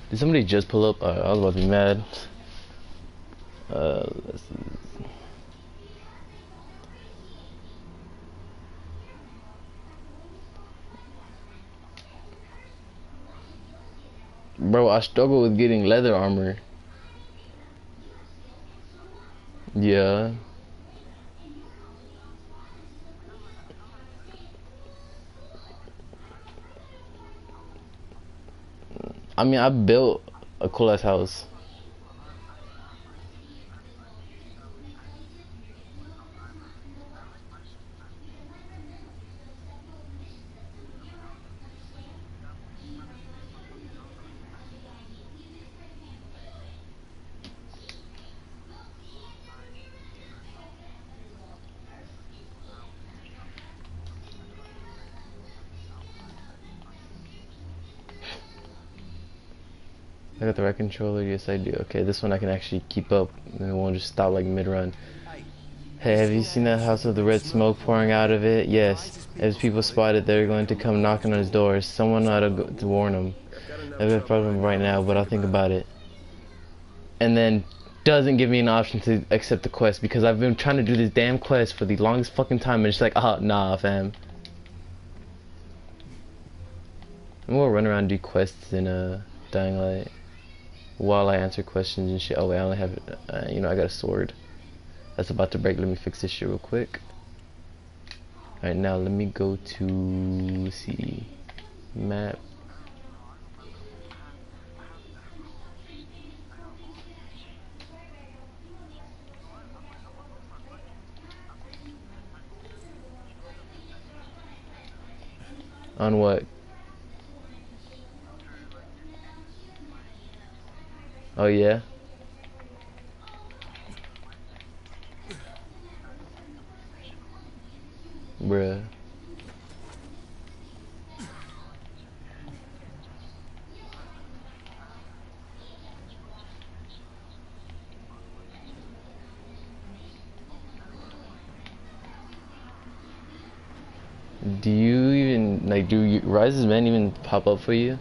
Did somebody just pull up? I was about to be mad. Let's see. Bro, I struggle with getting leather armor. Yeah. I mean, I built a cool ass house. I got the right controller, yes I do. Okay, this one I can actually keep up and it won't just stop like mid-run. Hey, have you seen that house with the red smoke pouring out of it? Yes. As people spot it, they're going to come knocking on his doors. Someone ought to warn them. I have a problem right now, but I'll think about it. And then doesn't give me an option to accept the quest because I've been trying to do this damn quest for the longest fucking time and it's like, nah, fam. I'm gonna run around and do quests in Dying Light while I answer questions and shit. Oh wait, I only have, you know, I got a sword. That's about to break. Let me fix this shit real quick. Alright, now let me go to, let's see, map. On what? Oh yeah? Bruh. Do you even, like, do you, Rise's Men even pop up for you?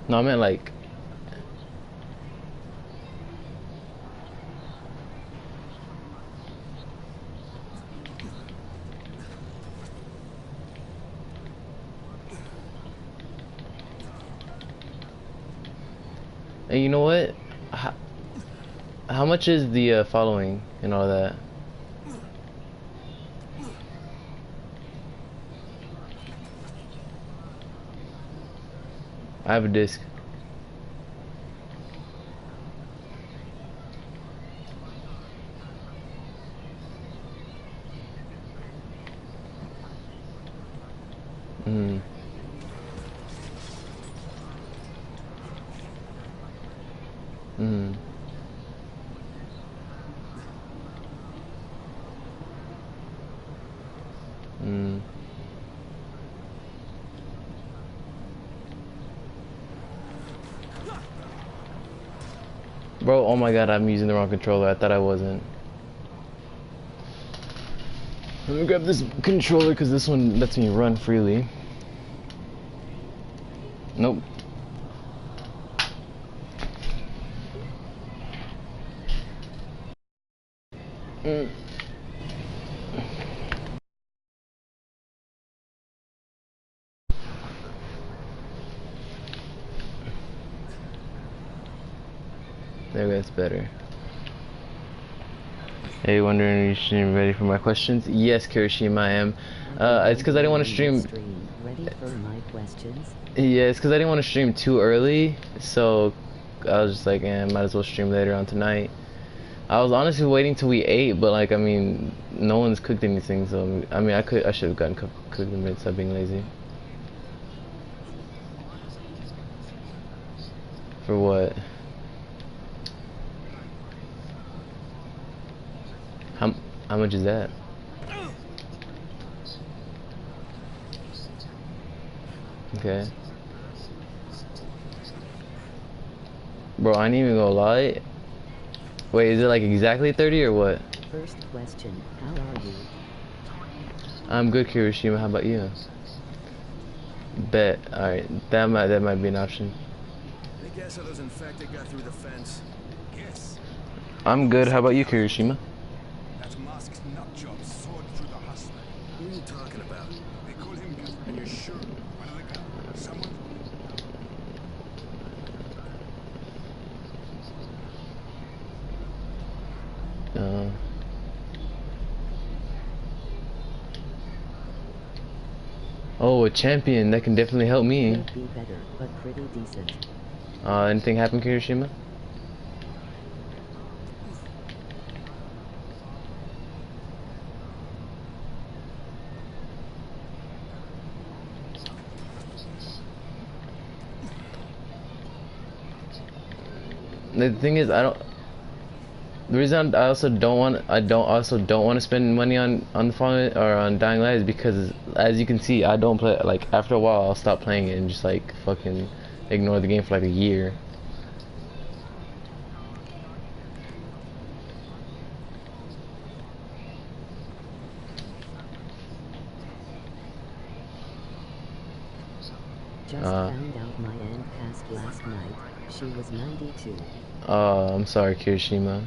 No, I meant like, hey, you know what? How much is the following and all that? I have a disc. Mm. Mm. Mm. Bro, oh my god, I'm using the wrong controller. I thought I wasn't. Let me grab this controller because this one lets me run freely. Nope. Mm. There, that's better. Hey, wondering if you're ready for my questions? Yes, Kirishima, I am. It's because I didn't want to stream. Ready for my questions? Yeah, it's because I didn't want to stream too early, so I was just like, might as well stream later on tonight. I was honestly waiting till we ate, but like, I mean, no one's cooked anything, so I mean, I should have gotten cooked in minutes. I'm being lazy. For what? How much is that? Okay. Bro, I ain't even gonna lie. Wait, is it like exactly 30 or what? First question, how are you? I'm good, Kirishima. How about you? Bet. Alright. That might be an option. I guess those infected got through the fence. Yes. I'm good. How about you, Kirishima? That's Musk's nut job sword through the hustler. Who are you talking about? They call him Are you sure? One of the guys. Someone? Oh, a champion. That can definitely help me. Could be better, but pretty decent. Anything happen, Kirishima? The thing is, I don't. The reason I don't want to spend money on the Fallen or on Dying Light is because, as you can see, I don't play. Like after a while, I'll stop playing it and just like fucking ignore the game for like a year. Just found out my aunt passed last night. She was 92. I'm sorry, Kirishima.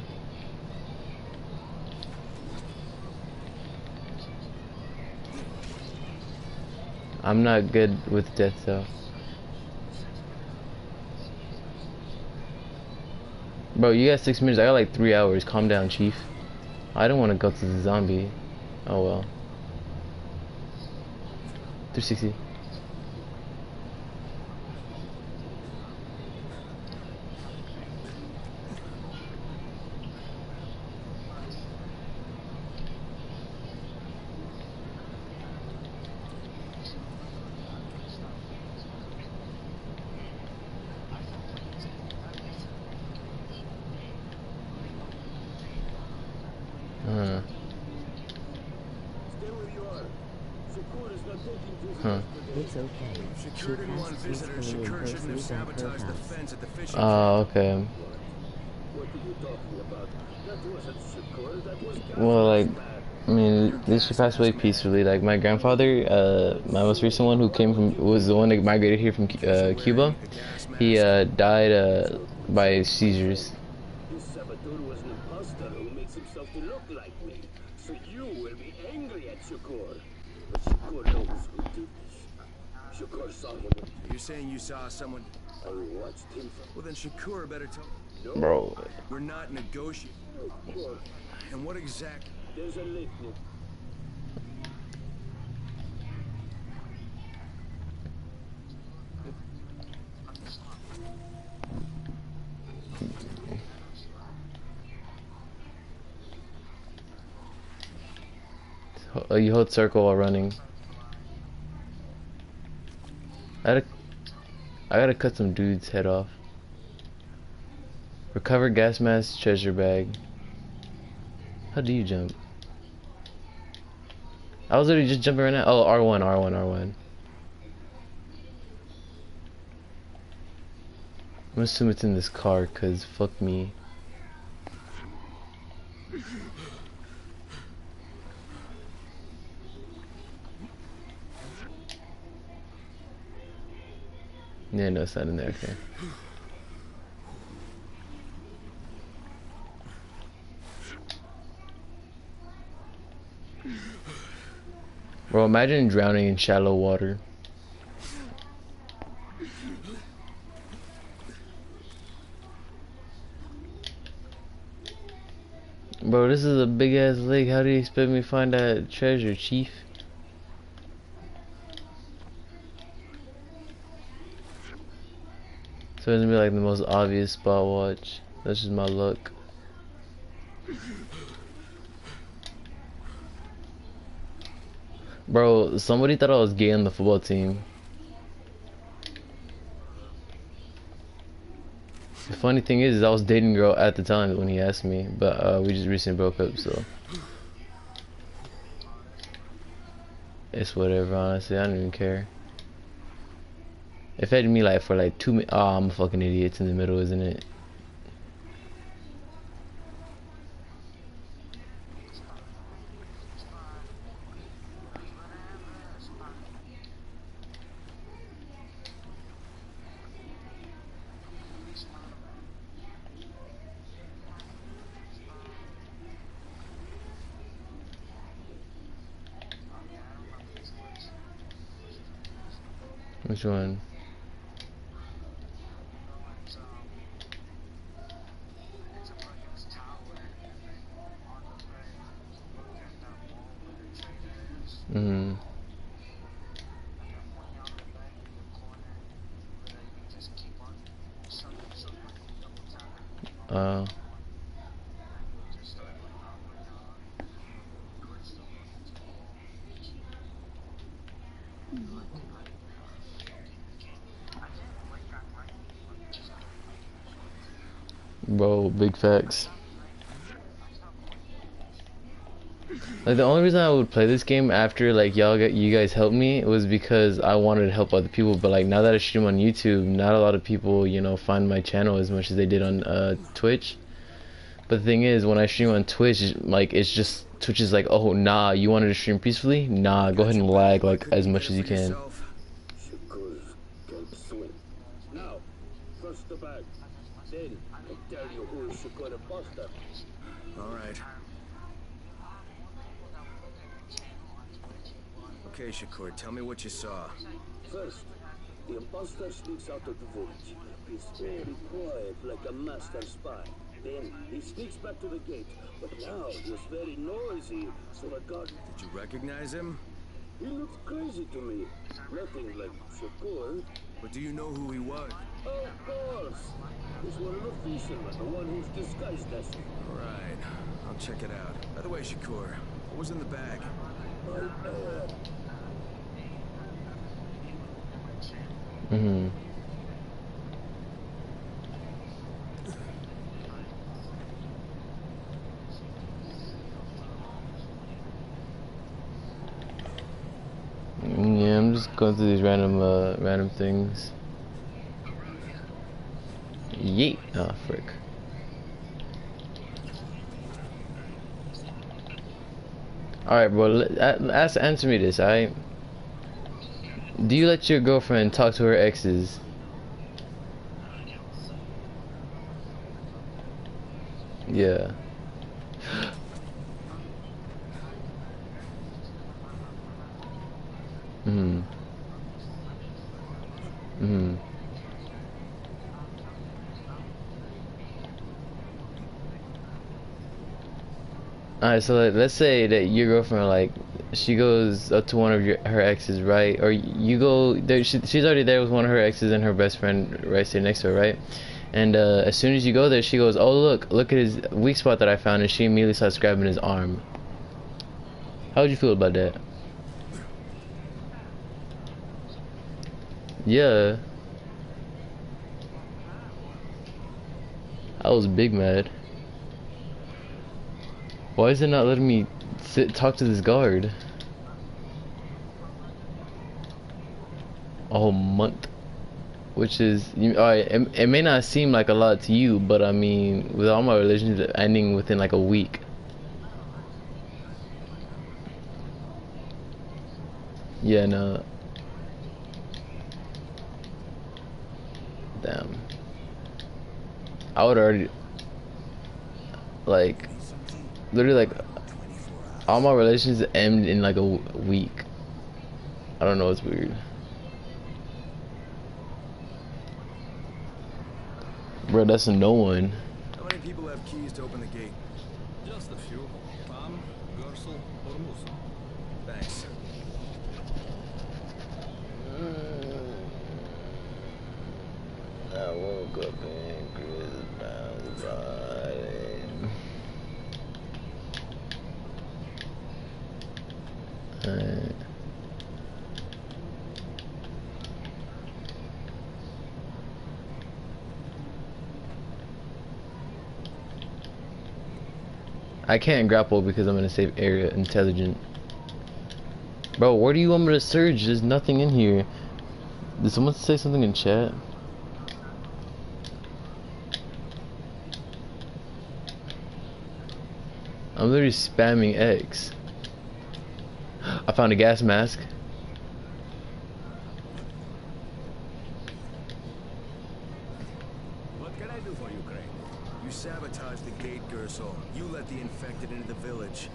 I'm not good with death though. Bro, you got 6 minutes. I got like 3 hours. Calm down, Chief. I don't want to go to the zombie. Oh well. 360. Huh. It's okay. She passed peacefully in her sleep at her house. Oh, okay. Well, like, I mean, this she passed away peacefully. Like my grandfather, my most recent one, who came from was the one that migrated here from Cuba. He died by seizures. This saboteur was an imposter who makes himself to look like me. So you will be angry at Shakur. But Shakur knows who did this. Shakur saw him. You're saying you saw someone? I watched him. Well, then Shakur better tell. No, Bro. We're not negotiating. of course. And what exactly? There's a litany. You hold circle while running. I gotta cut some dude's head off. Recover gas mask, treasure bag. How do you jump? I was literally just jumping right now. Oh, R1, R1, R1. I'm gonna assume it's in this car, cause fuck me. Yeah, no, it's not in there, okay. Bro, imagine drowning in shallow water. Bro, this is a big ass lake. How do you expect me to find that treasure, Chief? So it's gonna be like the most obvious spot watch. That's just my luck. Bro, somebody thought I was gay on the football team. The funny thing is I was dating a girl at the time when he asked me, but we just recently broke up, so it's whatever, honestly. I don't even care. If it had me like for like 2 minutes, oh, I'm a fucking idiot. It's in the middle, isn't it? Which one? Mm. Uh. Bro, big facts. Like the only reason I would play this game after like you guys helped me was because I wanted to help other people. But like now that I stream on YouTube, not a lot of people, you know, find my channel as much as they did on Twitch. But the thing is, when I stream on Twitch, like it's just Twitch is like, oh nah, you wanted to stream peacefully? Nah, go ahead and lag like as much as you can. Shakur can't swim. Now, first the bag. Then I tell you who is Shakur imposter. All right. Okay, Shakur, tell me what you saw. First, the imposter sneaks out of the village. He's very quiet, like a master spy. Then he sneaks back to the gate, but now he's very noisy, so the guard... Did you recognize him? He looks crazy to me. Nothing like Shakur. But do you know who he was? Of course. He's one of the fishermen, the one who's disguised as... All right, I'll check it out. By the way, Shakur, what was in the bag? Mm-hmm. Yeah, I'm just going through these random things. Yeet. Oh, frick. Alright, bro, answer me this, alright? Do you let your girlfriend talk to her exes? Yeah. Mm-hmm. Mm-hmm. Alright, so like, let's say that your girlfriend, like, she goes up to one of her exes, right? Or you go there, she's already there with one of her exes and her best friend right sitting next to her, right? And as soon as you go there, she goes, "Oh, look at his weak spot that I found," and she immediately starts grabbing his arm. How would you feel about that? Yeah. I was big mad. Why is it not letting me talk to this guard? A whole month. Which is, alright, it may not seem like a lot to you, but I mean, with all my relationships ending within like a week. Yeah, no. Damn. I would already, like, literally, like, all my relationships end in like a week. I don't know, it's weird. Bro, that's a no one. How many people have keys to open the gate? Just a few. Pam, Gursel, or Musa. Thanks. I woke up in Chris Brown's body. Alright. I can't grapple because I'm in a safe area. Intelligent. Bro, where do you want me to search? There's nothing in here. Did someone say something in chat? I'm literally spamming X. I found a gas mask. What can I do for you, Craig? You sabotaged the gate, Gursel. You let the infected into the village.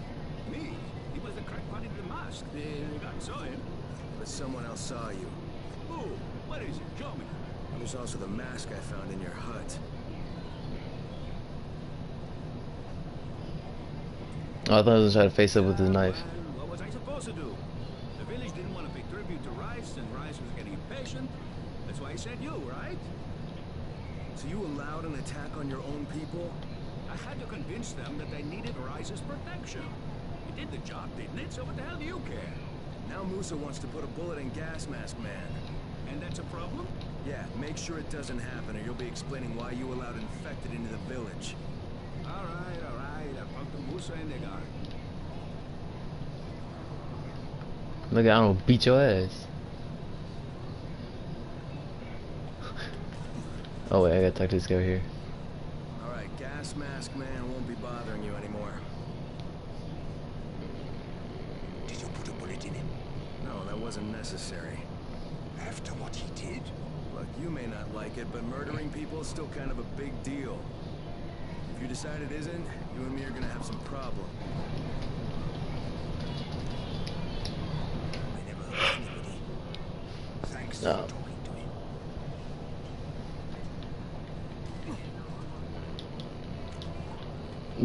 Me? He was the crackpot in the mask. The guy saw him. But someone else saw you. Who? What is it? Show me. There's also the mask I found in your hut. Oh, I thought he was trying to face up with his knife. And what was I supposed to do? The village didn't want to pay tribute to Rice, and Rice was getting impatient. That's why I sent you, right? So you allowed an attack on your own people? I had to convince them that they needed Rice's protection. It did the job, didn't it? So what the hell do you care? Now Musa wants to put a bullet in Gas Mask Man. And that's a problem? Yeah, make sure it doesn't happen or you'll be explaining why you allowed infected into the village. All right, all right. I'll talk to Musa and they got it. Look, I don't beat your ass. Oh wait, I gotta talk to this guy here. Alright, Gas Mask Man won't be bothering you anymore. Did you put a bullet in him? No, that wasn't necessary. After what he did? Look, you may not like it, but murdering people is still kind of a big deal. If you decide it isn't, you and me are gonna have some problem. I never hurt anybody. Thanks No. for talking to him.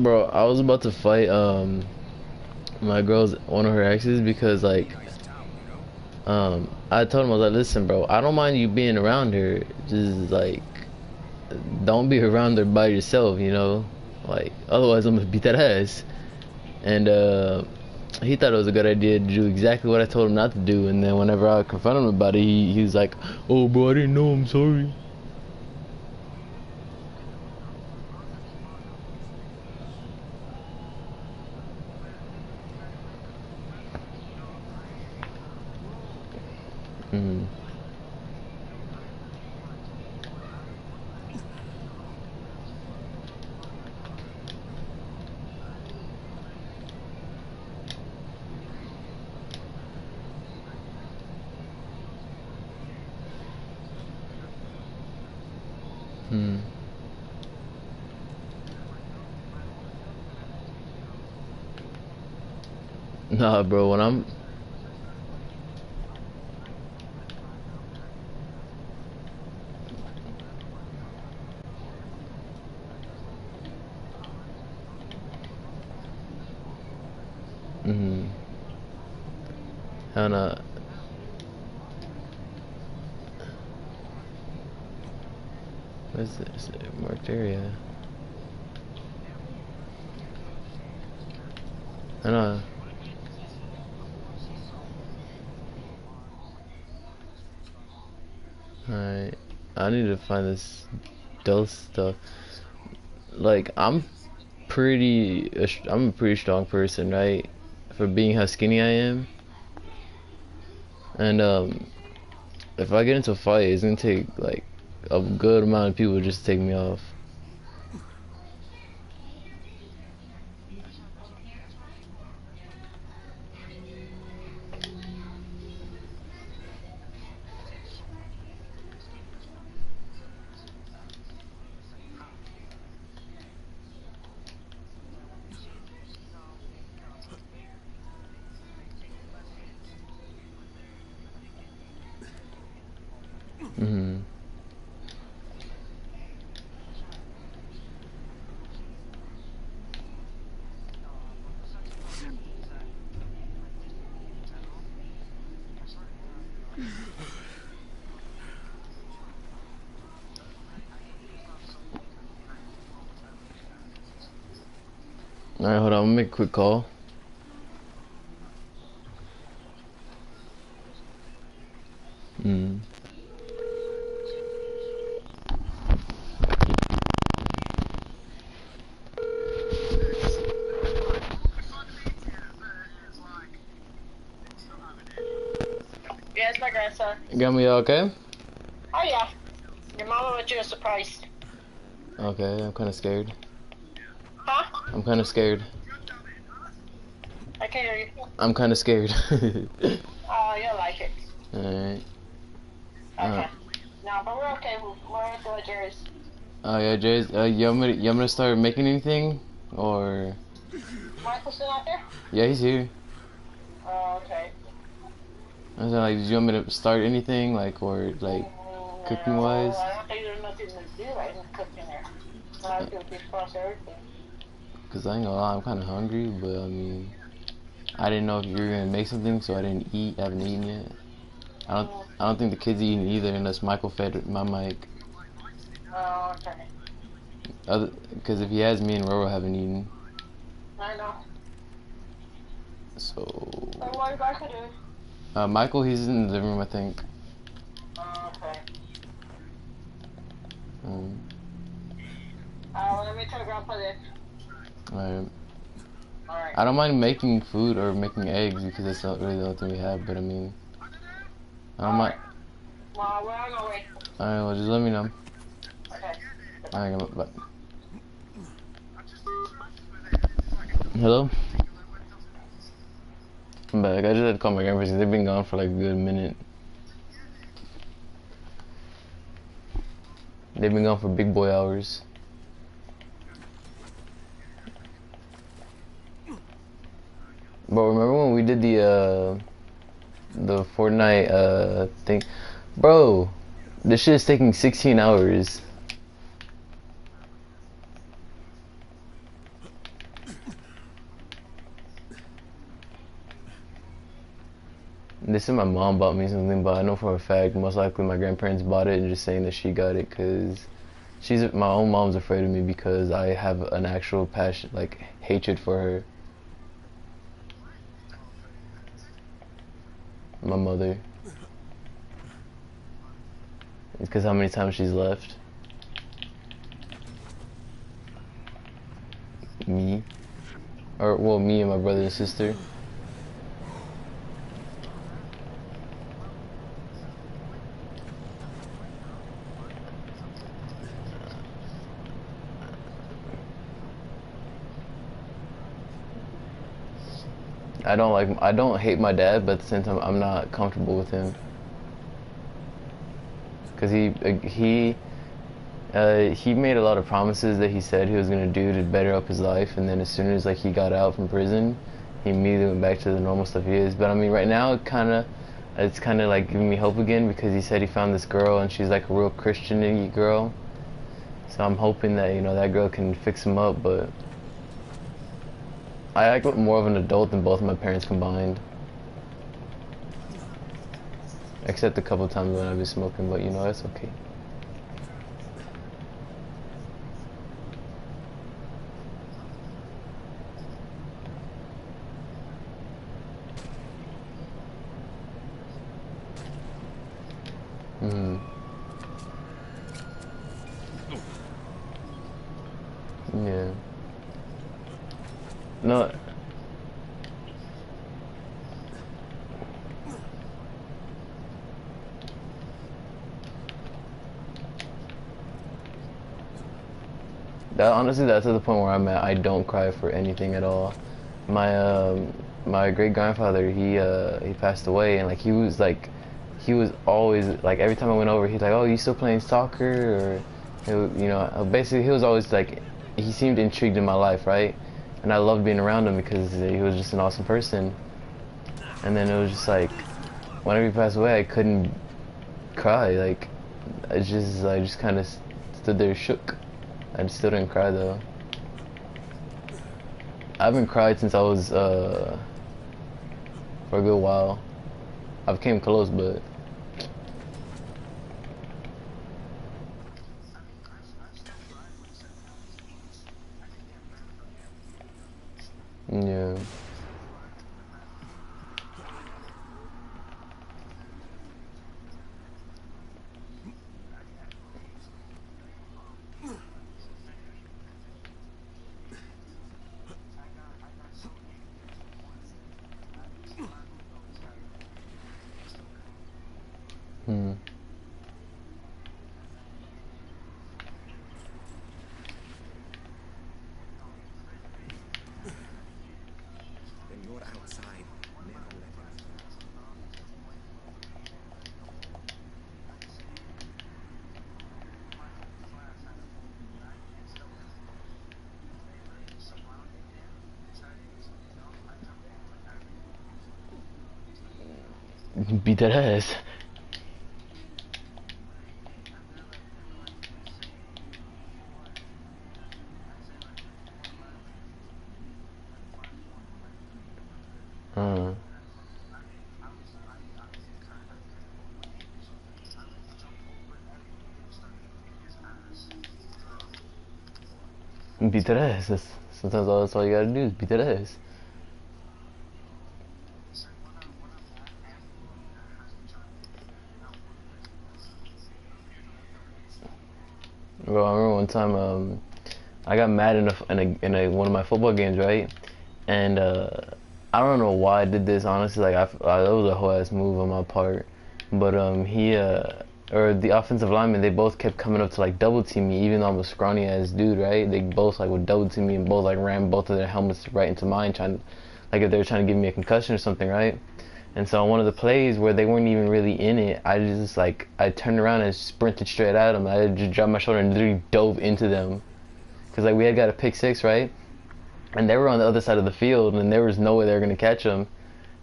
Bro, I was about to fight my girl's one of her exes because like Nice town, you know? I told him, I was like, listen bro, I don't mind you being around her, just like don't be around her by yourself, you know, like otherwise I'm gonna beat that ass. And he thought it was a good idea to do exactly what I told him not to do, and then whenever I confronted him about it, he was like, oh bro, I didn't know, I'm sorry. Mm. Hmm. Nah, bro, when I'm hell no. What is this? Marked area. I know. Alright. I need to find this dose stuff. Like, I'm a pretty strong person, right? For being how skinny I am. And, if I get into a fight, it's gonna take, like, a good amount of people just to take me off. Mm-hmm. Alright, hold on, I'm gonna make a quick call. Mm. Yeah, it's my grandson. You got me okay? Oh yeah. Your mama went you a surprise. Okay, I'm kinda scared. Huh? I'm kinda scared. I can't hear you. I'm kinda scared. Oh, you'll like it. Alright. Okay. No, but we're okay. We're at the Jerry's. Oh yeah, Jay's, you want me to start making anything? Or... Michael's still out there? Yeah, he's here. Oh, okay. I was like, did you want me to start anything, like, or like cooking wise? I don't think there's nothing to do right in cooking there. I have to defrost everything. Cause I ain't gonna lie, I'm kind of hungry, but I mean, I didn't know if you were gonna make something, so I didn't eat. I haven't eaten yet. I don't think the kids eating either, unless Michael fed my mic. Oh, okay. Cause if he has, me and Roro haven't eaten. I know. So, So what you guys do? Michael, he's in the living room, I think. Oh, okay. Um, Let me tell Grandpa then. Alright. Alright. I don't mind making food or making eggs because that's not really the only thing we have. But I mean, I don't mind. Well, we're on our way. Alright, well, just let me know. Okay. Alright, bye. Hello? I'm back. I just had to call my grandparents because they've been gone for like a good minute. They've been gone for big boy hours. But remember when we did the Fortnite thing? Bro, this shit is taking 16 hours. They said my mom bought me something, but I know for a fact most likely my grandparents bought it and just saying that she got it because my own mom's afraid of me because I have an actual passion, like hatred for her. My mother. It's because how many times she's left. Me. Or, well, me and my brother and sister. I don't hate my dad, but at the same time, I'm not comfortable with him. Cause he made a lot of promises that he said he was gonna do to better up his life, and then as soon as like he got out from prison, he immediately went back to the normal stuff he is. But I mean, right now, it's kind of like giving me hope again because he said he found this girl and she's like a real Christian-y girl. So I'm hoping that that girl can fix him up, but. I act more of an adult than both of my parents combined. Except a couple times when I've been smoking, but that's okay. Hmm. Yeah. No. Honestly, that's at the point where I'm at. I don't cry for anything at all. My great grandfather, he passed away, and like he was always like every time I went over, he's like, "Oh, you still playing soccer?" Or basically he was always like, he seemed intrigued in my life, right? And I loved being around him because he was just an awesome person. And then it was just like, whenever he passed away, I couldn't cry. Like, I just kind of stood there shook. I still didn't cry though. I haven't cried since I was for a good while. I've came close, but yeah. Hmm. Then you're outside, never letting us know. Beat that ass. Uh, beat that ass. Sometimes that's all you gotta do is beat that ass. Bro, I remember one time I got mad in one of my football games, right? And I don't know why I did this. Honestly, like that was a whole ass move on my part. But he or the offensive lineman, they both kept coming up to like double team me, even though I'm a scrawny ass dude, right? They both like would double team me and both like ran both of their helmets right into mine, trying like if they were trying to give me a concussion or something, right? And so on one of the plays where they weren't even really in it, I turned around and sprinted straight at them. I just dropped my shoulder and literally dove into them, cause like we had got a pick six, right? And they were on the other side of the field, and there was no way they were gonna catch them,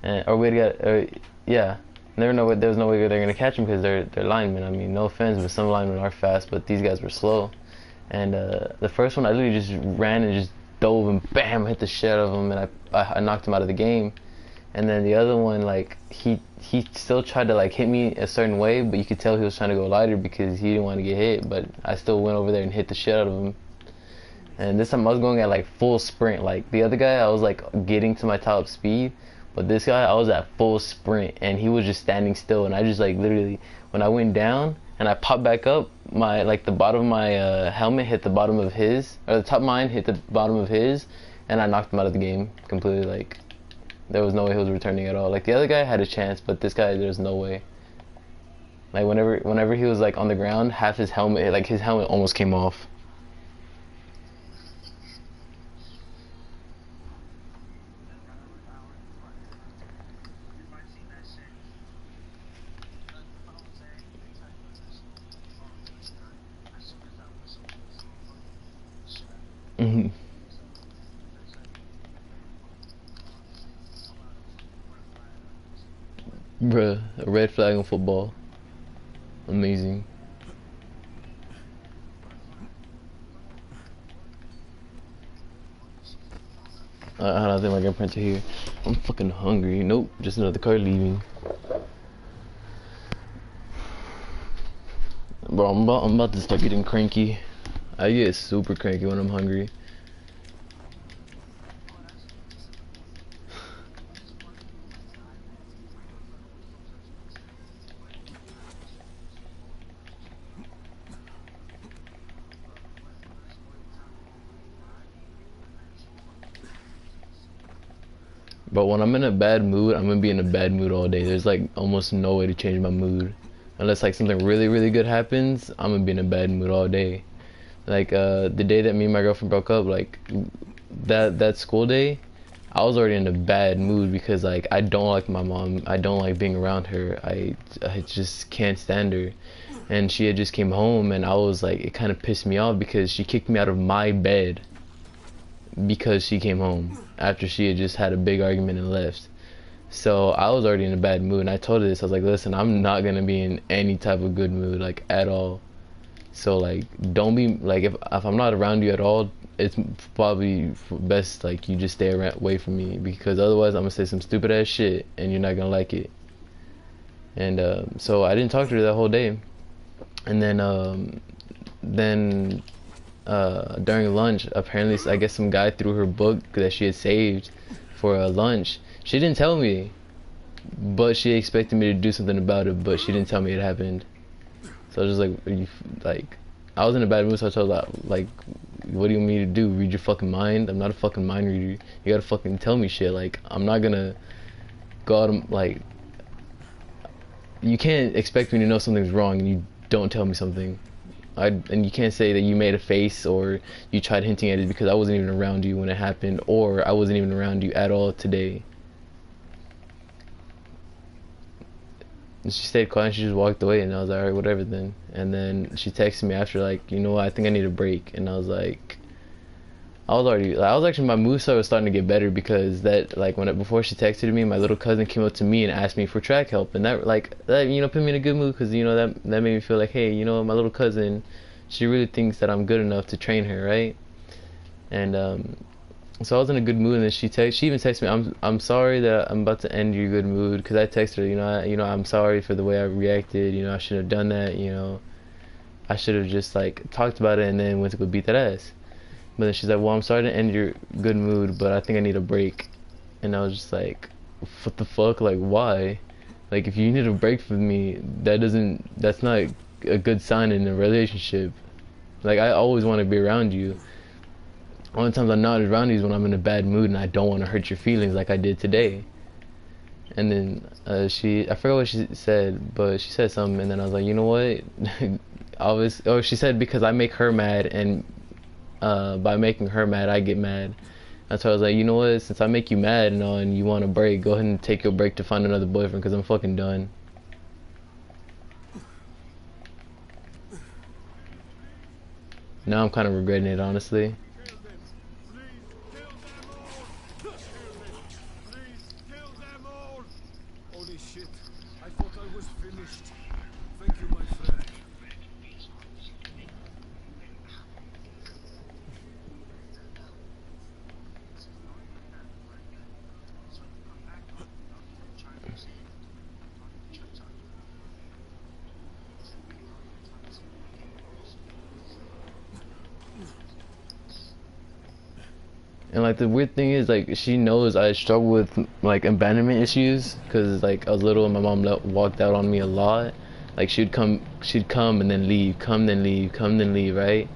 and or we had got yeah. There was no way they were gonna catch them because they're linemen. I mean, no offense, but some linemen are fast, but these guys were slow. And the first one, I literally just ran and just dove and bam, hit the shit out of him, and I knocked him out of the game. And then the other one, like he still tried to like hit me a certain way, but you could tell he was trying to go lighter because he didn't want to get hit. But I still went over there and hit the shit out of him. And this time I was going at like full sprint. Like the other guy, I was like getting to my top speed, but this guy, I was at full sprint, and he was just standing still. And I just like literally, when I went down and I popped back up, my like the bottom of my helmet hit the bottom of his, or the top of mine hit the bottom of his, and I knocked him out of the game completely. Like there was no way he was returning at all. Like the other guy had a chance, but this guy, there's no way. Like whenever he was like on the ground, half his helmet, like his helmet almost came off. Bruh, a red flag in football. Amazing. I don't think my grandparents are here. I'm fucking hungry. Nope, just another car leaving. Bro, I'm about to start getting cranky. I get super cranky when I'm hungry. But when I'm in a bad mood, I'm gonna be in a bad mood all day. There's like almost no way to change my mood. Unless like something really, really good happens, I'm gonna be in a bad mood all day. Like the day that me and my girlfriend broke up, like that school day, I was already in a bad mood because like I don't like my mom. I don't like being around her. I just can't stand her. And she had just came home, and I was like, it kind of pissed me off because she kicked me out of my bed because she came home after she had just had a big argument and left. So I was already in a bad mood, and I told her this. I was like, listen, I'm not gonna be in any type of good mood, like at all. So like, don't be like, if I'm not around you at all, it's probably best like you just stay away from me, because otherwise I'm gonna say some stupid ass shit and you're not gonna like it. And so I didn't talk to her that whole day. And then during lunch, apparently I guess some guy threw her book that she had saved for lunch. She didn't tell me, but she expected me to do something about it, but she didn't tell me it happened. So I was just like, I was in a bad mood, so I told her, like, what do you want me to do? Read your fucking mind? I'm not a fucking mind reader. You gotta fucking tell me shit. Like, I'm not gonna go out and, like, you can't expect me to know something's wrong and you don't tell me something. And you can't say that you made a face or you tried hinting at it because I wasn't even around you when it happened, or I wasn't even around you at all today. And she stayed quiet and she just walked away, and I was like, alright, whatever then. And then she texted me after, like, you know what, I think I need a break. And I was like, I was actually, my moveset was starting to get better because that, like, before she texted me, my little cousin came up to me and asked me for track help, and that you know, put me in a good mood because, you know, that made me feel like, hey, you know, my little cousin, she really thinks that I'm good enough to train her, right? And so I was in a good mood, and then she even texted me, I'm sorry that I'm about to end your good mood, because I texted her, you know, I'm sorry for the way I reacted, you know, I shouldn't have done that, you know, I should have just like talked about it and then went to go beat that ass. But then she's like, well, I'm sorry to end your good mood, but I think I need a break. And I was just like, what the fuck, like, why? Like, if you need a break from me, that's not a good sign in a relationship. Like, I always want to be around you. Only times I'm not around you is when I'm in a bad mood and I don't want to hurt your feelings like I did today. And then I forgot what she said, but she said something, and then I was like, you know what? She said because I make her mad, and by making her mad, I get mad. That's why I was like, you know what? Since I make you mad and all, and you want a break, go ahead and take your break to find another boyfriend, because I'm fucking done. Now I'm kind of regretting it, honestly. Holy shit, I thought I was finished. Thank you, my friend. And like the weird thing is, like, she knows I struggle with like abandonment issues because like I was little and my mom walked out on me a lot. Like she'd come and then leave, come then leave, come then leave, right?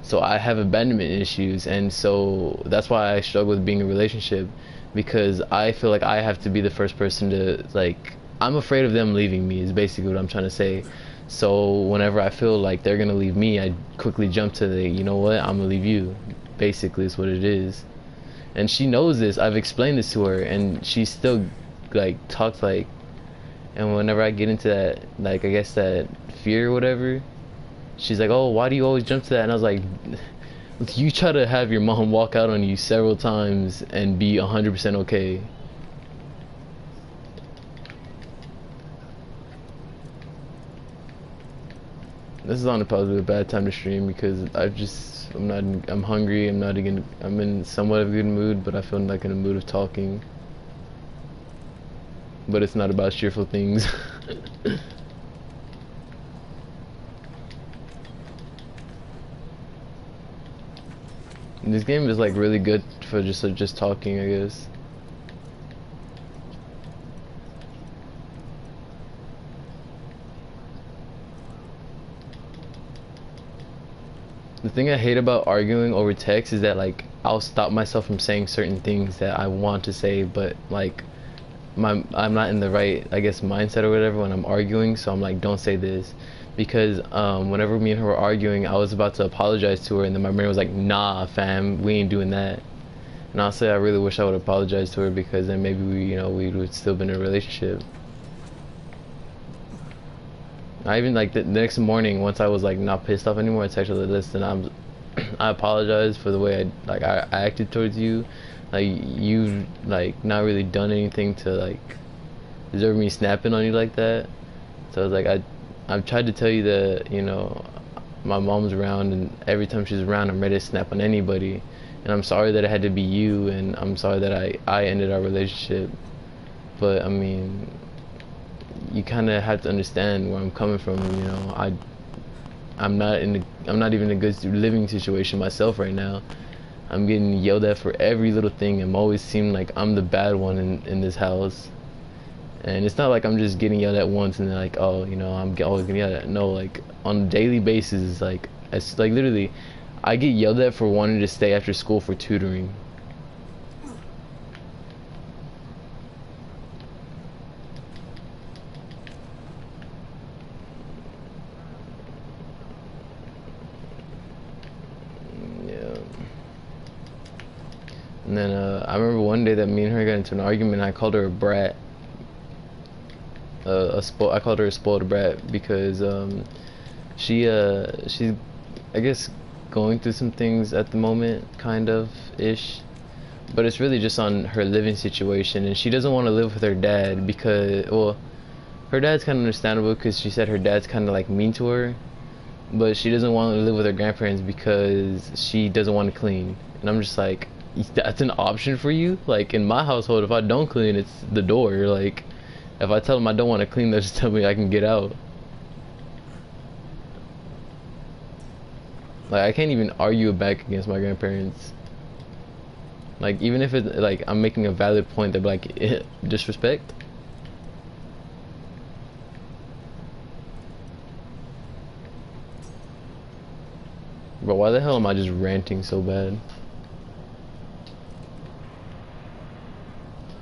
So I have abandonment issues, and so that's why I struggle with being in a relationship, because I feel like I have to be the first person to, like, I'm afraid of them leaving me is basically what I'm trying to say. So whenever I feel like they're gonna leave me, I quickly jump to the, you know what, I'm gonna leave you. Basically is what it is. And she knows this. I've explained this to her, and she still like talks like, and whenever I get into that, like, I guess that fear or whatever, she's like, oh, why do you always jump to that? And I was like, you try to have your mom walk out on you several times and be 100% okay. This is on probably a bad time to stream because I'm hungry, I'm in somewhat of a good mood, but I feel like in a mood of talking. But it's not about cheerful things. This game is like really good for just talking, I guess. The thing I hate about arguing over text is that, like, I'll stop myself from saying certain things that I want to say, but like I'm not in the right, I guess, mindset or whatever when I'm arguing, so I'm like, don't say this. Because whenever me and her were arguing, I was about to apologize to her, and then my brain was like, nah fam, we ain't doing that. And honestly, I really wish I would apologize to her, because then maybe we would still been in a relationship. I even, like, the next morning, once I was like not pissed off anymore, I texted her, listen, I apologize for the way I acted towards you. Like, you like not really done anything to like deserve me snapping on you like that. So I was like, I've tried to tell you that, you know, my mom's around, and every time she's around I'm ready to snap on anybody, and I'm sorry that it had to be you, and I'm sorry that I ended our relationship. But I mean, you kind of have to understand where I'm coming from. You know, I'm not even in a good living situation myself right now. I'm getting yelled at for every little thing. I'm always seeming like I'm the bad one in this house. And it's not like I'm just getting yelled at once and then like, oh, you know, I'm always getting yelled at. No, like on a daily basis, like it's like literally, I get yelled at for wanting to stay after school for tutoring. And then I remember one day that me and her got into an argument, and I called her a brat. I called her a spoiled brat because she's, I guess, going through some things at the moment, kind of ish. But it's really just on her living situation, and she doesn't want to live with her dad because, well, her dad's kind of understandable because she said her dad's kind of like mean to her, but she doesn't want to live with her grandparents because she doesn't want to clean. And I'm just like, that's an option for you? Like in my household, if I don't clean, it's the door. Like if I tell them I don't want to clean, they'll just tell me I can get out. Like I can't even argue back against my grandparents. Like even if it like I'm making a valid point, they're like disrespect. Bro, why the hell am I just ranting so bad?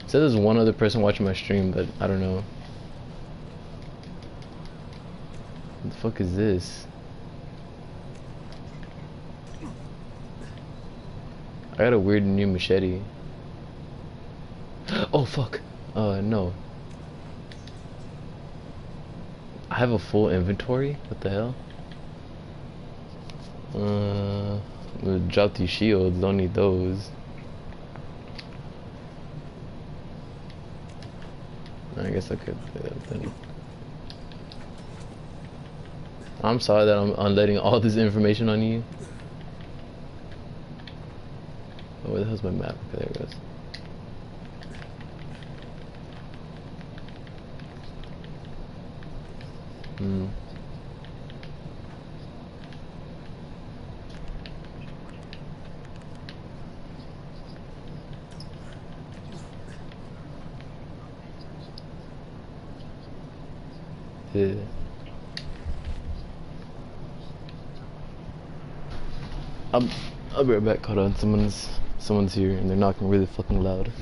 It says there's one other person watching my stream, but I don't know. What the fuck is this? I got a weird new machete. Oh fuck. No. I have a full inventory? What the hell? We'll drop these shields, don't need those. I guess I could play that then. I'm sorry that I'm letting all this information on you. Oh, where the hell's my map? Okay, there it goes. Yeah. I'll be right back. Hold on, someone's here and they're knocking really fucking loud.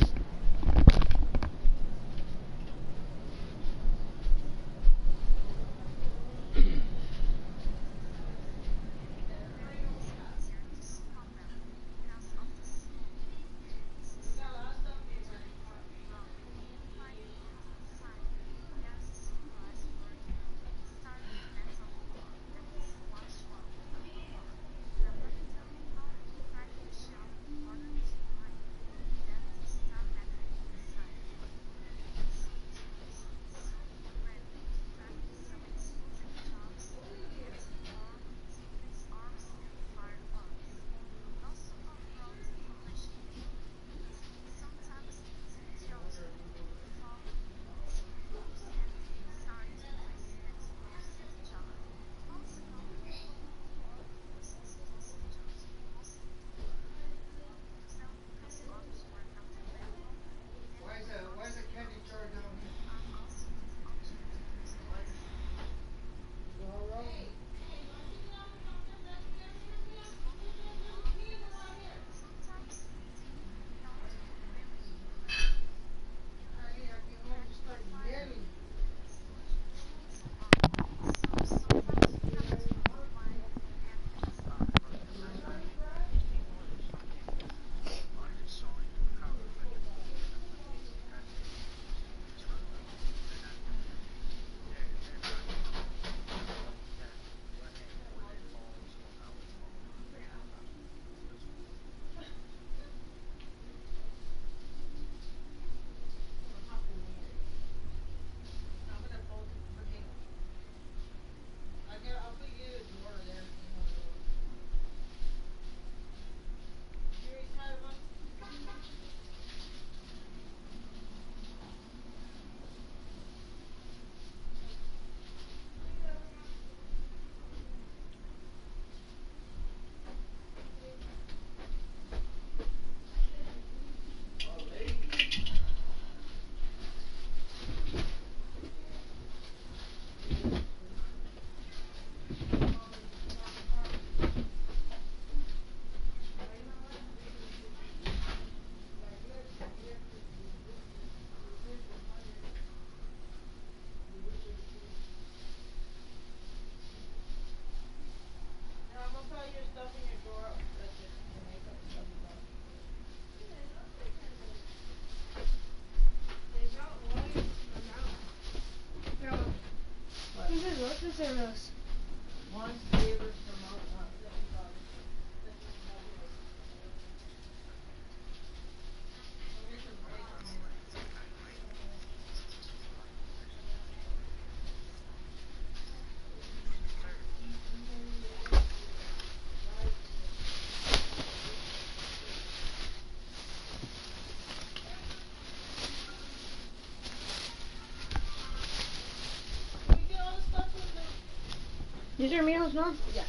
These are meals, no? Yeah.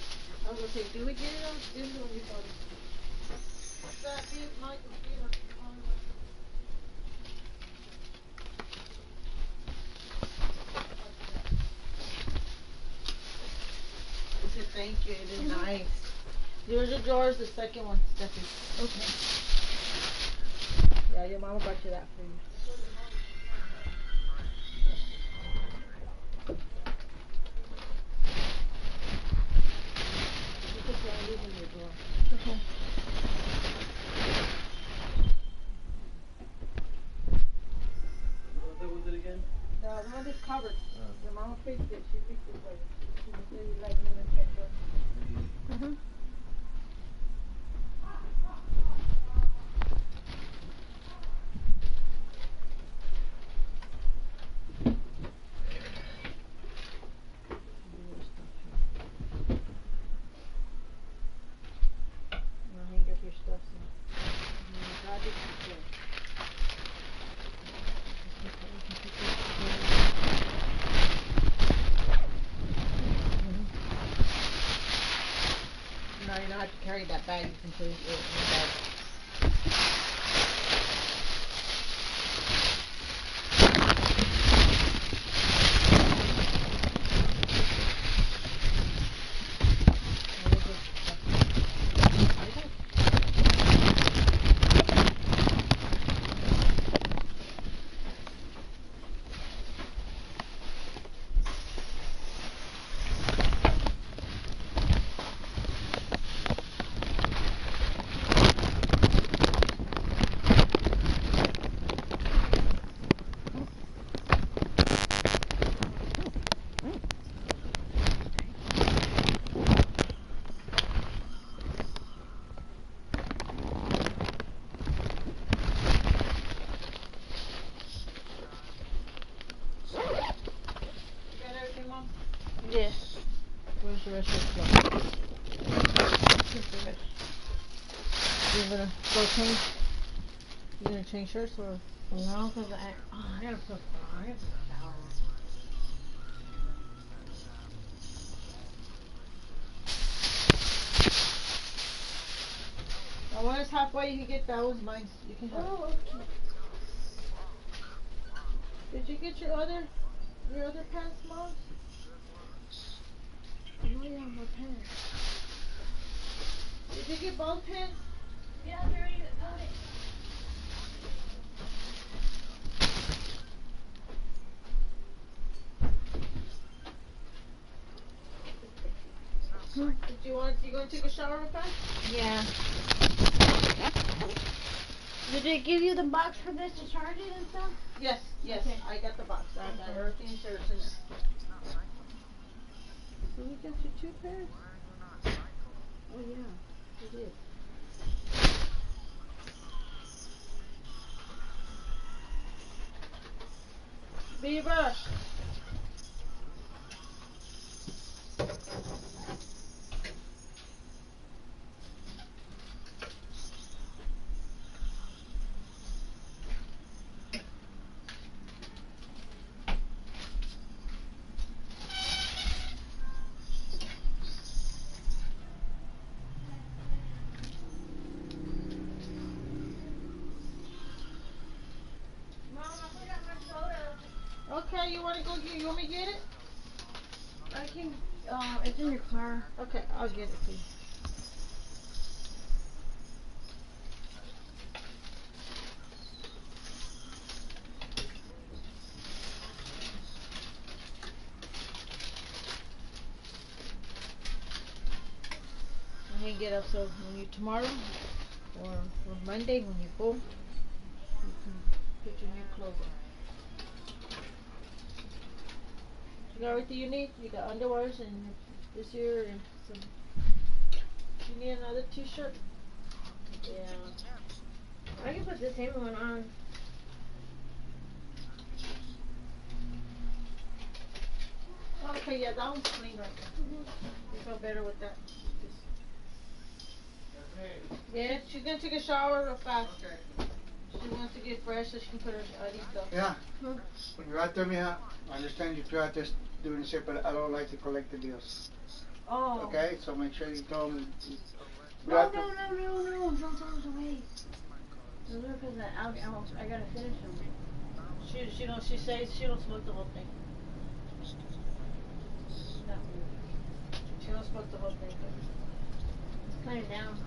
I was gonna say, do we get it on? This is what we thought. What's that, big Michael? He said thank you, it is nice. Here's your drawers, the second one, Stephanie. Okay. Yeah, your mama brought you that for you. You put that in your drawer. Okay. What was it again? The one is covered. Oh. Your mama fixed it. She fixed it for you. She was really like lemon pepper. Mhm. Now hang up your stuff. God, this is good. Now you don't have to carry that bag. You can put it in your bag. You got everything, Mom? Yes. Where's the rest of the stuff? You're gonna go change? You gonna change shirts or? No, because I gotta put shower. Now when it's halfway, you can get that was mine. You can have. Oh, okay. Did you get your other pants, Mom? I know you have more pants. Did you get both pants? Yeah, they're ready to cut it. Did you gonna take a shower real fast? Yeah. Did they give you the box for this to charge it and stuff? Yes, yes. Okay. I got the box. I got everything shirts in there. So we got you 2 pairs? Oh yeah, we did. Beaver! Okay, you want me to get it? I can, it's in your car. Okay, I'll get it for you. Hang it up so when you tomorrow or Monday when you go, you can put your new clothes on. You got everything you need? You got underwears and this here and some. You need another t-shirt? Yeah. I can put the same one on. Okay, yeah, that one's clean right there. You feel better with that. Yeah, she's gonna take a shower real fast. She wants to get fresh so she can put her stuff. Yeah. When you're out there, mija, I understand you feel out there doing a shift, but I don't like to collect the bills. Oh. Okay, so make sure you tell them. No, don't throw those away. Those are because I gotta finish them. She says she don't smoke the whole thing. No. She don't smoke the whole thing, but let's cut it down.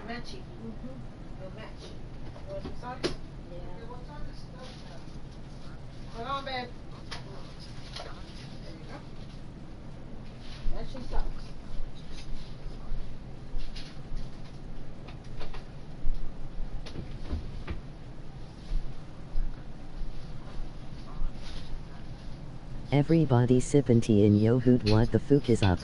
Matchy. You'll match. You want some socks? Yeah. Hold on, babe. There you go. Matching socks. Everybody sippin' tea in yo hoot, what the fuck is up?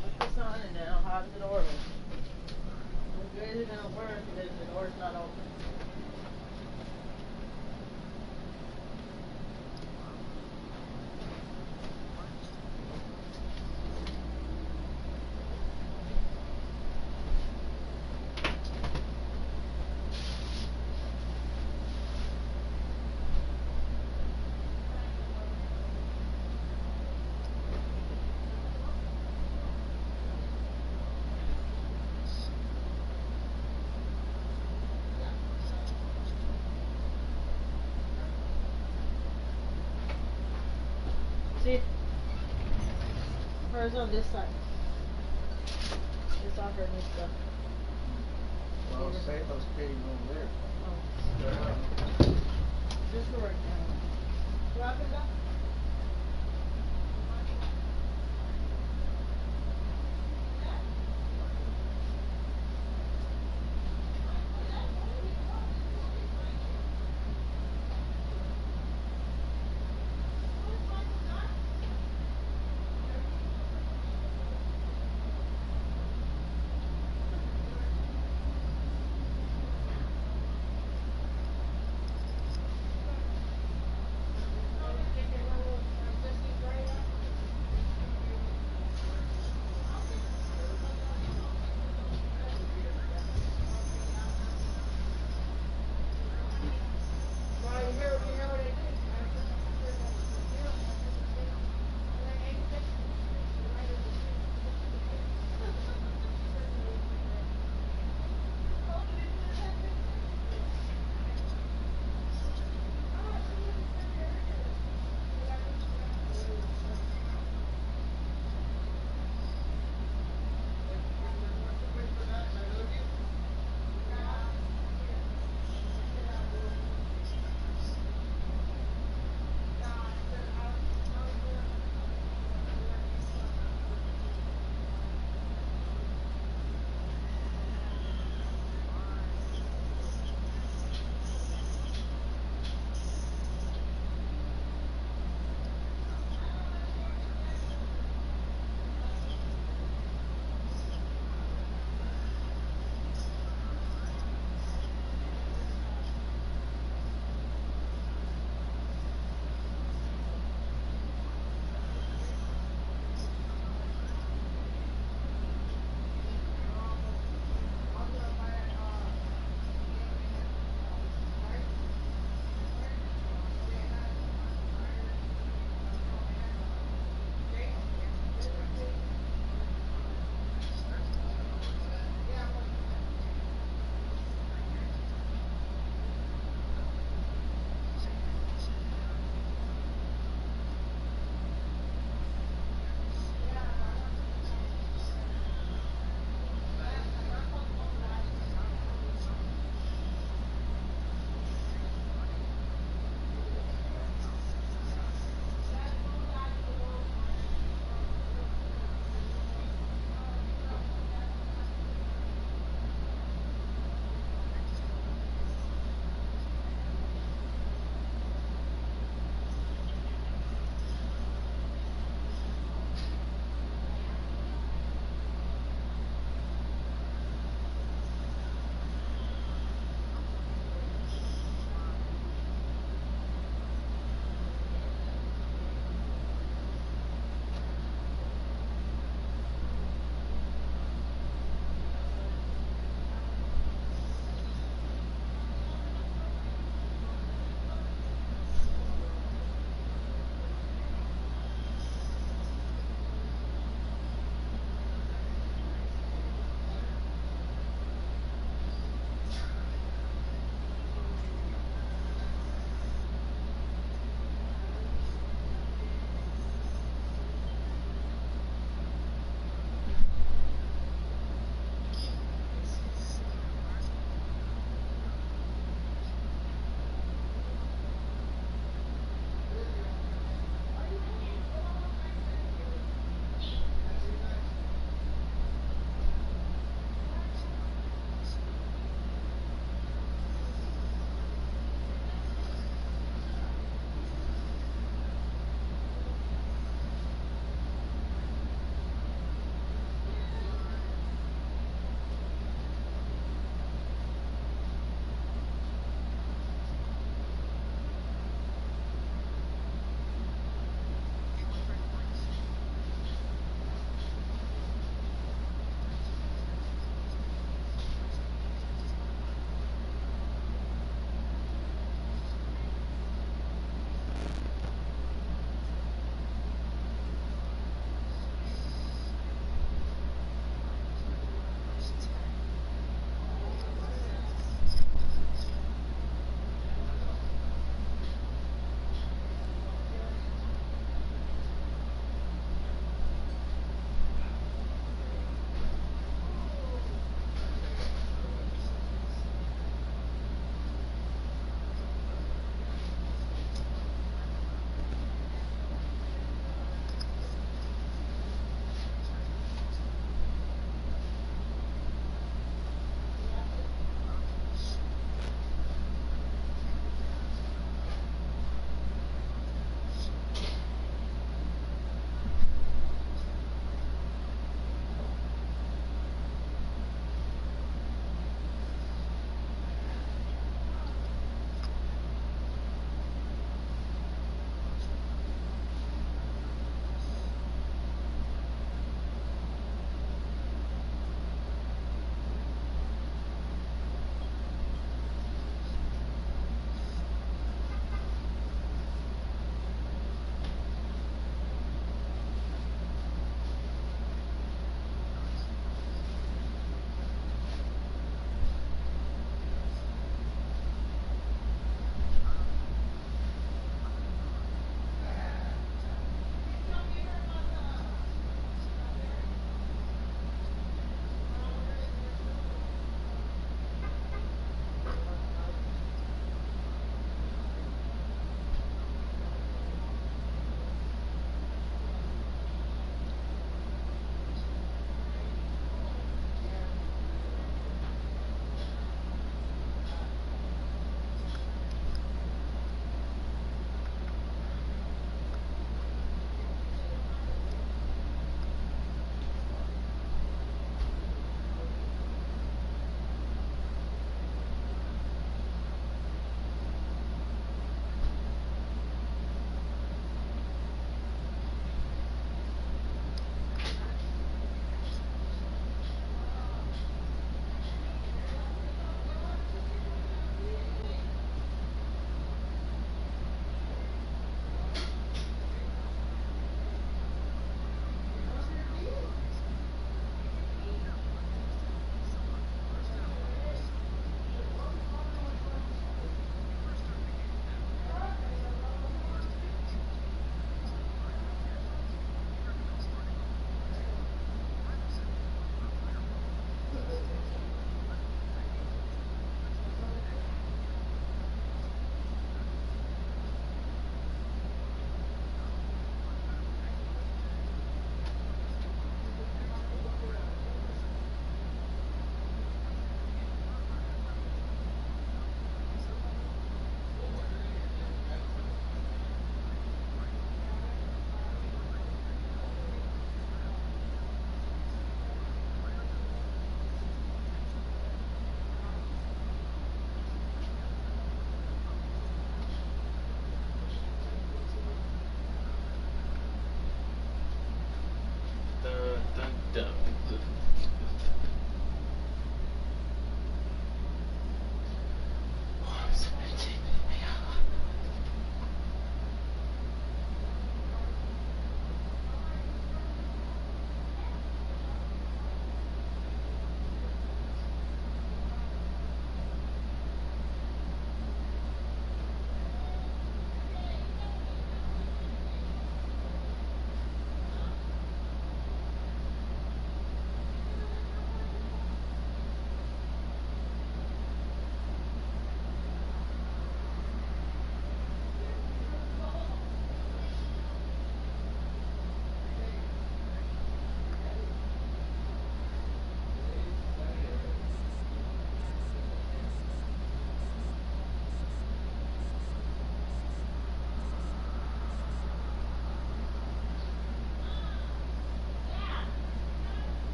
Put this on and then I'll have the door open. It's really gonna work if the door's not open. See? Hers on this side. It's on her new stuff. Well, say those pigs over there. Oh. This will work now. What happened now?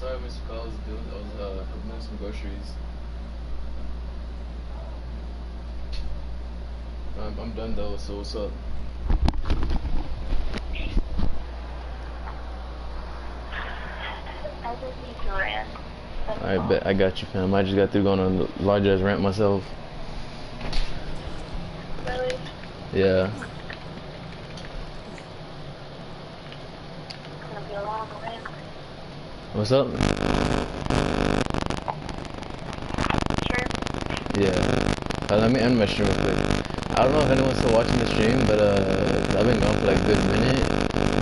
sorry, Mr. Call. I was moving some groceries. I'm done though. So what's up? I just need to rant. I bet I got you, fam. I just got through going on a large ass rant myself. Really? Yeah. It's gonna be a long rant. What's up? Sure. Yeah. Let me end my stream real quick. I don't know if anyone's still watching the stream, but I've been gone for like a good minute.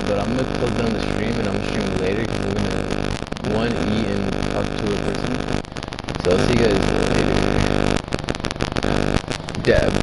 But I'm gonna close down the stream and I'm gonna stream later because we're gonna eat and talk to a person. So I'll see you guys later. Dab.